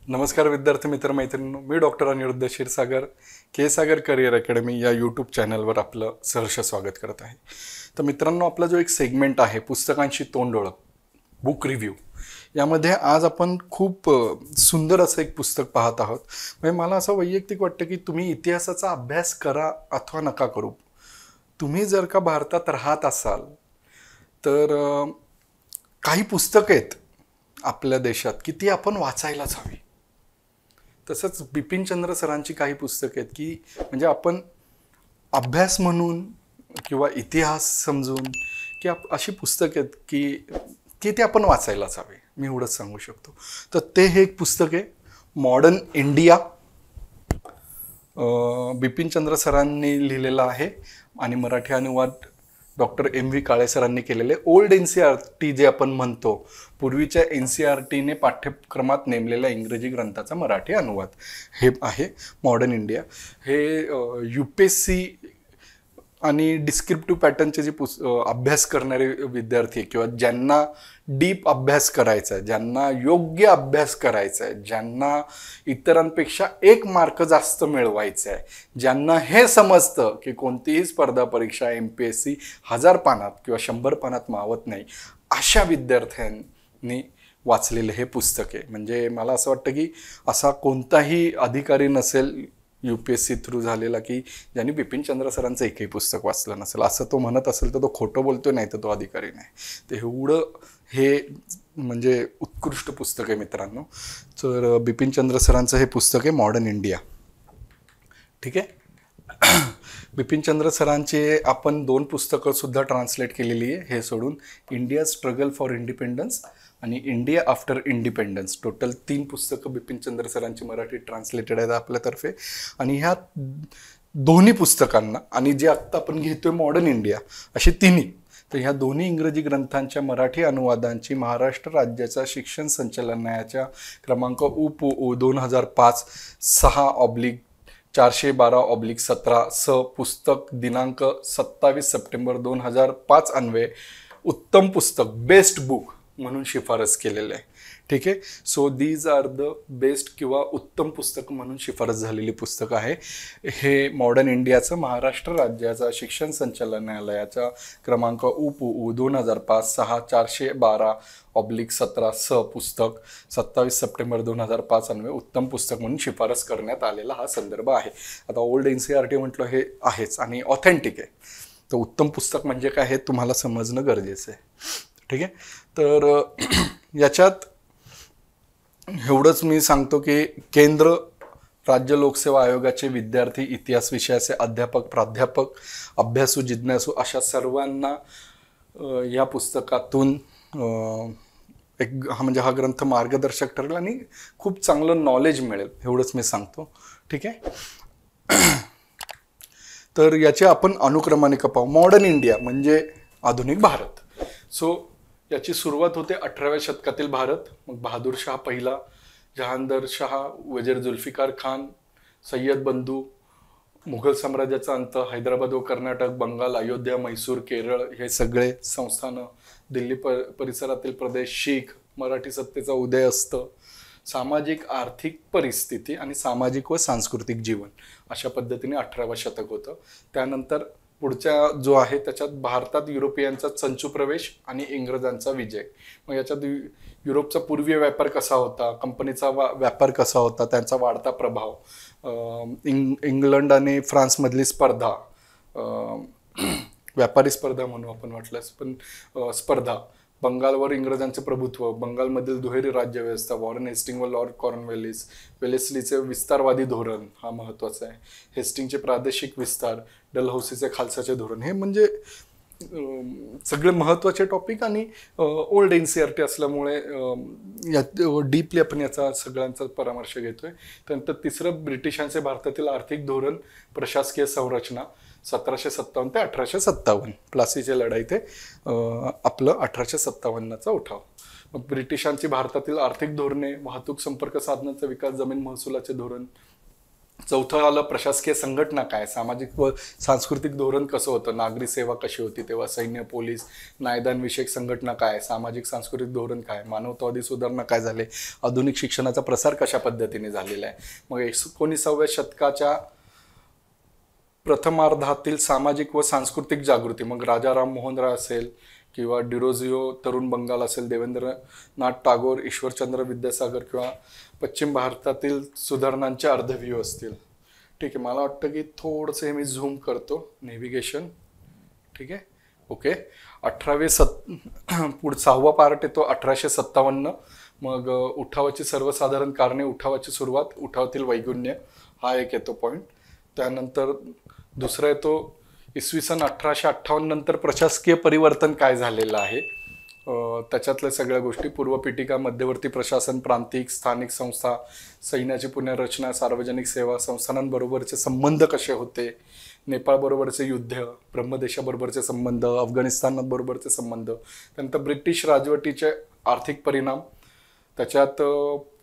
नमस्कार विद्यार्थी मित्र मैत्रिणींनो, मी डॉक्टर अनिरुद्ध क्षीरसागर के सागर करिअर अकॅडमी या यूट्यूब चॅनलवर आपलं सहर्ष स्वागत करत आहे. तर मित्रांनो, आपला जो एक सेगमेंट आहे पुस्तकांची तोंड ओळख, बुक रिव्ह्यू, यामध्ये आज आपण खूप सुंदर असं एक पुस्तक पाहत आहोत. म्हणजे मला असं वैयक्तिक वाटतं की तुम्ही इतिहासाचा अभ्यास करा अथवा नका करू, तुम्ही जर का भारतात राहत असाल तर काही पुस्तकं आहेत आपल्या देशात की ती आपण वाचायलाच हवी. तसंच बिपिनचंद्र सरांची काही पुस्तकं आहेत की म्हणजे आपण अभ्यास म्हणून किंवा इतिहास समजून की अशी पुस्तकं आहेत की की ते आपण वाचायलाच हवे, मी एवढंच सांगू शकतो. तर ते हे एक पुस्तक आहे, मॉडर्न इंडिया, बिपिनचंद्र सरांनी लिहिलेलं आहे आणि मराठी अनुवाद डॉक्टर M.V. काळे सरांनी केलेले. ओल्ड NCERT जे आपण म्हणतो, पूर्वीच्या NCERTने पाठ्यक्रमात नेमलेल्या इंग्रजी ग्रंथाचा मराठी अनुवाद हे आहे मॉडर्न इंडिया. हे UPSC आणि डिस्क्रिप्टिव्ह पॅटर्नचे जे अभ्यास करणारे विद्यार्थी किंवा ज्यांना डीप अभ्यास करायचा आहे, ज्यांना योग्य अभ्यास करायचा आहे, ज्यांना इतरांपेक्षा 1 मार्क जास्त मिळवायचा आहे, ज्यांना हे समजतं की कोणतीही स्पर्धा परीक्षा MPSC 1000 पानात किंवा 100 पानात मावत नाही, अशा विद्यार्थ्यांनी वाचलेलं हे पुस्तक आहे. म्हणजे मला असं वाटतं की असा कोणताही अधिकारी नसेल UPSC थ्रू झालेला की ज्यांनी बिपिनचंद्र सरांचं एकही पुस्तक वाचलं नसेल. असं तो म्हणत असेल तर तो खोटं बोलतोय, नाही तर तो अधिकारी नाही. ते एवढं हे म्हणजे उत्कृष्ट पुस्तक आहे मित्रांनो. तर बिपिनचंद्र सरांचं हे पुस्तक आहे मॉडर्न इंडिया. ठीक आहे. बिपिनचंद्र सरांचे आपण 2 पुस्तकं सुद्धा ट्रान्सलेट केलेली आहे, हे सोडून इंडिया स्ट्रगल फॉर इंडिपेंडन्स आणि इंडिया आफ्टर इंडिपेंडन्स. टोटल 3 पुस्तकं बिपिनचंद्र सरांची मराठी ट्रान्सलेटेड आहेत आपल्यातर्फे. आणि ह्या दोन्ही पुस्तकांना आणि जे आत्ता आपण घेतोय मॉडर्न इंडिया, अशी तिन्ही, तर ह्या दोन्ही इंग्रजी ग्रंथांच्या मराठी अनुवादांची महाराष्ट्र राज्याच्या शिक्षण संचालनालयाच्या क्रमांक UPO 2005 6/412/17 स पुस्तक दिनांक 27 सप्टेंबर 2005 अन्वये उत्तम पुस्तक, बेस्ट बुक म्हणून शिफारस केलेलं आहे. ठीक आहे. So these are the best किंवा उत्तम पुस्तक म्हणून शिफारस झालेली पुस्तक आहे हे मॉडर्न इंडियाचं महाराष्ट्र राज्याचा शिक्षण संचालनालयाचा क्रमांक UPO 2005 6/412/17 स पुस्तक 27 सप्टेंबर 2005 अन्वये उत्तम पुस्तक म्हणून शिफारस करण्यात आलेला हा संदर्भ आहे. आता ओल्ड NCERT म्हटलं हे आहेच आणि ऑथेंटिक आहे, तर उत्तम पुस्तक म्हणजे काय हे तुम्हाला समजणं गरजेचं आहे. ठीक आहे. तर याच्यात एवढंच मी सांगतो की केंद्र राज्य लोकसेवा आयोगाचे विद्यार्थी, इतिहास विषयाचे अध्यापक, प्राध्यापक, अभ्यासू, जिज्ञासू अशा सर्वांना या पुस्तकातून हा ग्रंथ मार्गदर्शक ठरेल आणि खूप चांगलं नॉलेज मिळेल, एवढंच मी सांगतो. ठीक आहे. तर याची आपण अनुक्रमानिका पाहू. मॉडर्न इंडिया म्हणजे आधुनिक भारत. सो याची सुरुवात होते 18व्या शतकातील भारत. मग बहादूर शाह पहिला, जहांगीर शाह, वजीर जुल्फिकार खान, सय्यद बंधू, मुघल साम्राज्याचा अंत, हैदराबाद व कर्नाटक, बंगाल, अयोध्या, म्हैसूर, केरळ हे सगळे संस्थानं, दिल्ली परिसरातील प्रदेश, शीख, मराठी सत्तेचा उदय असतं, सामाजिक आर्थिक परिस्थिती आणि सामाजिक व सांस्कृतिक जीवन, अशा पद्धतीने 18वं शतक होतं. त्यानंतर पुढच्या जो आहे त्याच्यात भारतात युरोपियांचा संचू प्रवेश आणि इंग्रजांचा विजय. मग याच्यात युरोपचा पूर्वीय व्यापार कसा होता, कंपनीचा व्यापार कसा होता, त्यांचा वाढता प्रभाव, इंग्लंड आणि फ्रान्समधली स्पर्धा, व्यापारी स्पर्धा म्हणू आपण वाटल्यास, पण स्पर्धा, बंगालवर इंग्रजांचे प्रभुत्व, बंगालमधील दुहेरी राज्यव्यवस्था, वॉरेन हेस्टिंग व लॉर्ड कॉर्नवेलिस, वेलेस्लीचे विस्तारवादी धोरण हा महत्त्वाचा आहे, हेस्टिंगचे प्रादेशिक विस्तार, डलहौसीचे खालसाचे धोरण, हे म्हणजे सगळे महत्त्वाचे टॉपिक. आणि ओल्ड NCERT असल्यामुळे यात डीपली आपण याचा सगळ्यांचा परामर्श घेतोय. त्यानंतर तिसरं, ब्रिटिशांचे भारतातील आर्थिक धोरण, प्रशासकीय संरचना, 1757 ते 1857, प्लासीची लढाई ते आपलं 1857चा उठाव. मग ब्रिटिशांची भारतातील आर्थिक धोरणे, वाहतूक संपर्क साधनांचा विकास, जमीन महसुलाचे धोरण, चौथं आलं प्रशासकीय संघटना काय, सामाजिक व सांस्कृतिक धोरण कसं होतं, नागरी सेवा कशी होती तेव्हा, सैन्य, पोलीस, न्यायदान विषयक संघटना काय, सामाजिक सांस्कृतिक धोरण काय, मानवतावादी सुधारणा काय झाले, आधुनिक शिक्षणाचा प्रसार कशा पद्धतीने झालेला आहे. मग 19व्या शतकाच्या प्रथमार्धातील सामाजिक व सांस्कृतिक जागृती, मग राजा राम मोहन राय असेल किंवा डिरोजिओ तरुण बंगाल असेल, देवेंद्रनाथ टागोर, ईश्वरचंद्र विद्यासागर किंवा पश्चिम भारतातील सुधारणांचे अर्धव्यूह असतील. ठीक आहे, मला वाटतं की थोडंसं हे मी झूम करतो नेव्हिगेशन. ठीक आहे, ओके. 6वा पार्ट येतो 1857. मग उठावाची सर्वसाधारण कारणे, उठावाची सुरुवात, उठावातील वैगुण्य, हा एक येतो पॉईंट. त्यानंतर दुसरा येतो इसवी सन 1858 नंतर प्रशासकीय परिवर्तन काय झालेलं आहे, त्याच्यातल्या सगळ्या गोष्टी, पूर्वपीठिका, मध्यवर्ती प्रशासन, प्रांतिक स्थानिक संस्था, सैन्याची पुनर्रचना, सार्वजनिक सेवा, संस्थानांबरोबरचे संबंध कसे होते, नेपाळबरोबरचे युद्ध, ब्रह्मदेशाबरोबरचे संबंध, अफगाणिस्तानबरोबरचे संबंध, त्यानंतर ब्रिटिश राजवटीचे आर्थिक परिणाम, त्याच्यात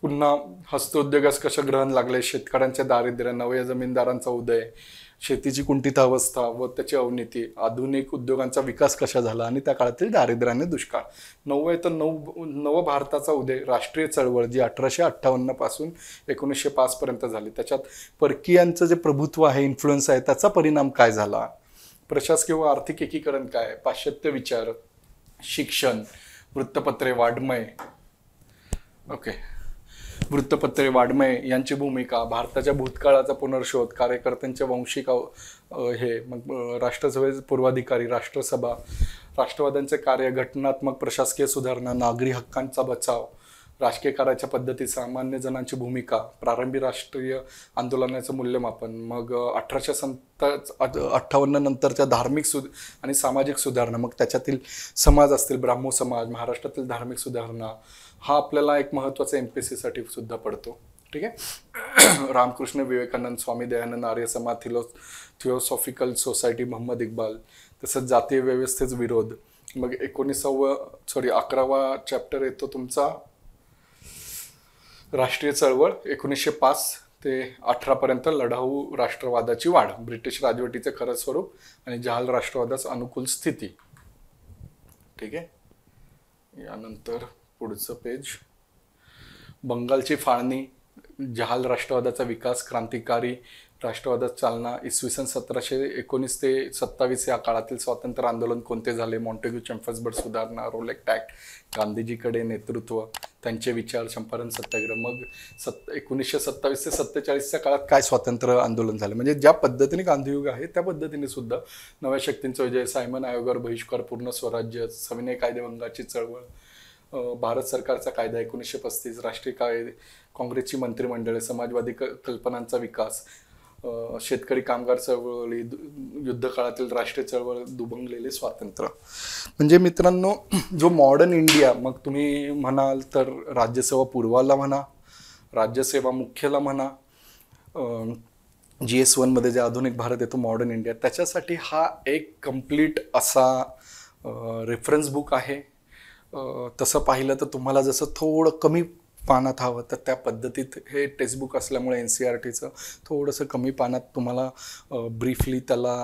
पुन्हा हस्तोद्योगास कसं ग्रहण लागले, शेतकऱ्यांचे दारिद्र्य, नव्या जमीनदारांचा उदय, शेतीची कुंठित अवस्था व त्याची अवनती, आधुनिक उद्योगांचा विकास कशा झाला आणि त्या काळातील दारिद्र्याने दुष्काळ. 9 तर नव भारताचा उदय, राष्ट्रीय चळवळ जी 1858 पासून 1905 पर्यंत झाली, त्याच्यात परकीयांचं जे प्रभुत्व आहे, इन्फ्लुएन्स आहे, त्याचा परिणाम काय झाला, प्रशासकीय व आर्थिक एकीकरण काय, पाश्चात्य विचार, शिक्षण, वृत्तपत्रे, वाङ्मय, ओके, वृत्तपत्रे, वाङ्मय यांची भूमिका, भारताच्या भूतकाळाचा पुनर्शोध, कार्यकर्त्यांचे वंशिक हे, मग राष्ट्रसभेचे पूर्वाधिकारी, राष्ट्रसभा, राष्ट्रवाद्यांचे कार्य, घटनात्मक प्रशासकीय सुधारणा, नागरी हक्कांचा बचाव, राजकीय कार्याच्या पद्धती, सामान्य जणांची भूमिका, प्रारंभी राष्ट्रीय आंदोलनाचं मूल्यमापन, मग 1858 नंतरच्या धार्मिक आणि सामाजिक सुधारणा, मग त्याच्यातील समाज असतील, ब्राह्मो समाज, महाराष्ट्रातील धार्मिक सुधारणा, हा आपल्याला एक महत्त्वाचा MPSC साठी सुद्धा पडतो. ठीक आहे. रामकृष्ण विवेकानंद, स्वामी दयानंद, आर्य समाज, थिओसॉफिकल सोसायटी, मोहम्मद इक्बाल, तसंच जातीय व्यवस्थेचा विरोध. मग 11वा चॅप्टर येतो तुमचा राष्ट्रीय चळवळ, 1905 ते 18 पर्यंत लढाऊ राष्ट्रवादाची वाढ, ब्रिटिश राजवटीचे खरं स्वरूप आणि जहाल राष्ट्रवादास अनुकूल स्थिती. ठीक आहे. यानंतर पुढचं पेज, बंगालची फाळणी, जहाल राष्ट्रवादाचा विकास, क्रांतिकारी राष्ट्रवादात चालना, इसवी सन 1719 ते 27 या काळातील स्वातंत्र्य आंदोलन कोणते झाले, मॉन्टेग्यू चॅम्फर्सबर्ग सुधारणा, रोलेक्ट ॲक्ट, गांधीजीकडे नेतृत्व, त्यांचे विचार, चंपारण सत्याग्रह. मग 1927 ते 47च्या काळात काय स्वातंत्र्य आंदोलन झालं, म्हणजे ज्या पद्धतीने गांधीयुग आहे त्या पद्धतीने सुद्धा नव्या शक्तींचा विजय, सायमन आयोगावर बहिष्कार, पूर्ण स्वराज्य, सविनय कायदेभंगाची चळवळ, भारत सरकारचा कायदा 1935, राष्ट्रीय काँग्रेसची मंत्रिमंडळे, समाजवादी कल्पनांचा विकास, शेतकरी कामगार चळवळी, युद्ध काळातील राष्ट्रीय चळवळ, दुभंगलेले स्वातंत्र्य. म्हणजे मित्रांनो, जो मॉडर्न इंडिया, मग तुम्ही म्हणाल तर राज्यसेवा पूर्वाला म्हणा, राज्यसेवा मुख्यला म्हणा, GS1 मध्ये जे आधुनिक भारत येतो मॉडर्न इंडिया, त्याच्यासाठी हा एक कम्प्लीट असा रेफरन्स बुक आहे. तसं पाहिलं तर तुम्हाला जसं थोडं कमी पानात हवं तर त्या पद्धतीत हे टेक्स्टबुक असल्यामुळे NCERTचं थोडंसं कमी पानात तुम्हाला ब्रीफली त्याला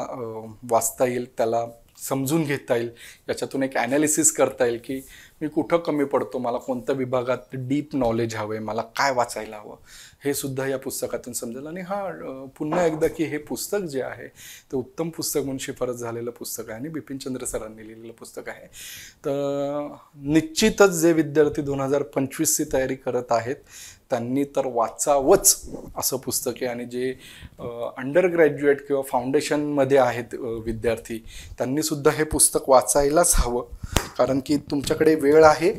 वाचता येईल, त्याला समजून घेता येईल, याच्यातून एक ॲनालिसिस करता येईल की मी कुठं कमी पडतो, मला कोणत्या विभागात डीप नॉलेज हवं आहे, मला काय वाचायला हवं, हे सुद्धा या पुस्तकातून समजेल. आणि पुन्हा एकदा की हे पुस्तक जे आहे ते उत्तम पुस्तक म्हणून शिफारस झालेलं पुस्तक आहे आणि बिपिनचंद्र सरांनी लिहिलेलं पुस्तक आहे. तर निश्चितच जे विद्यार्थी 2025ची तयारी करत आहेत त्यांनी तर वाचावंच असं पुस्तक आहे. आणि जे अंडर ग्रॅज्युएट किंवा फाउंडेशनमध्ये आहेत विद्यार्थी त्यांनी सुद्धा हे पुस्तक वाचायलाच हवं, कारण की तुमच्याकडे वेळ आहे.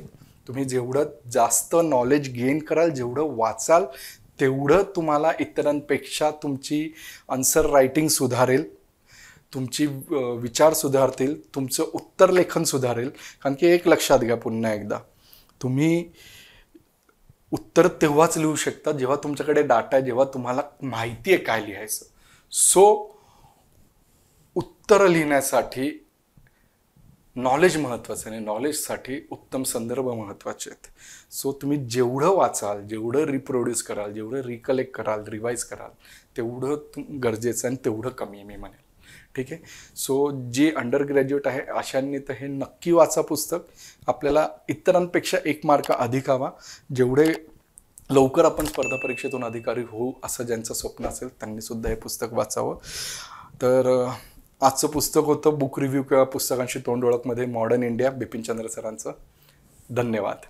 तुम्ही जेवढं जास्त नॉलेज गेन कराल, जेवढं वाचाल, तेवढं तुम्हाला इतरांपेक्षा तुमची आन्सर रायटिंग सुधारेल, तुमची विचार सुधारतील, तुमचं उत्तरलेखन सुधारेल. कारण की एक लक्षात घ्या पुन्हा एकदा, तुम्ही उत्तर तेव्हाच लिहू शकता जेव्हा तुमच्याकडे डाटा आहे, जेव्हा तुम्हाला माहिती आहे काय लिहायचं. सो उत्तर लिहिण्यासाठी नॉलेज महत्त्वाचं आहे. नॉलेजसाठी उत्तम संदर्भ महत्त्वाचे आहेत. सो तुम्ही जेवढं वाचाल, जेवढं रिप्रोड्यूस कराल, जेवढं रिकलेक्ट कराल, रिवाईज कराल, तेवढं गरजेचं आणि तेवढं कमी आहे मी म्हणेल. ठीक आहे. सो जे अंडर ग्रॅज्युएट आहे अशांनी तर हे नक्की वाचा पुस्तक. आपल्याला इतरांपेक्षा 1 मार्क अधिक हवा. जेवढे लवकर आपण स्पर्धा परीक्षेतून अधिकारी होऊ असं ज्यांचं स्वप्न असेल त्यांनी सुद्धा हे पुस्तक वाचावं. तर आजचं पुस्तक होतं बुक रिव्ह्यू किंवा पुस्तकांशी तोंड ओळखमध्ये मॉडर्न इंडिया, बिपिन चंद्र सरांचं. धन्यवाद.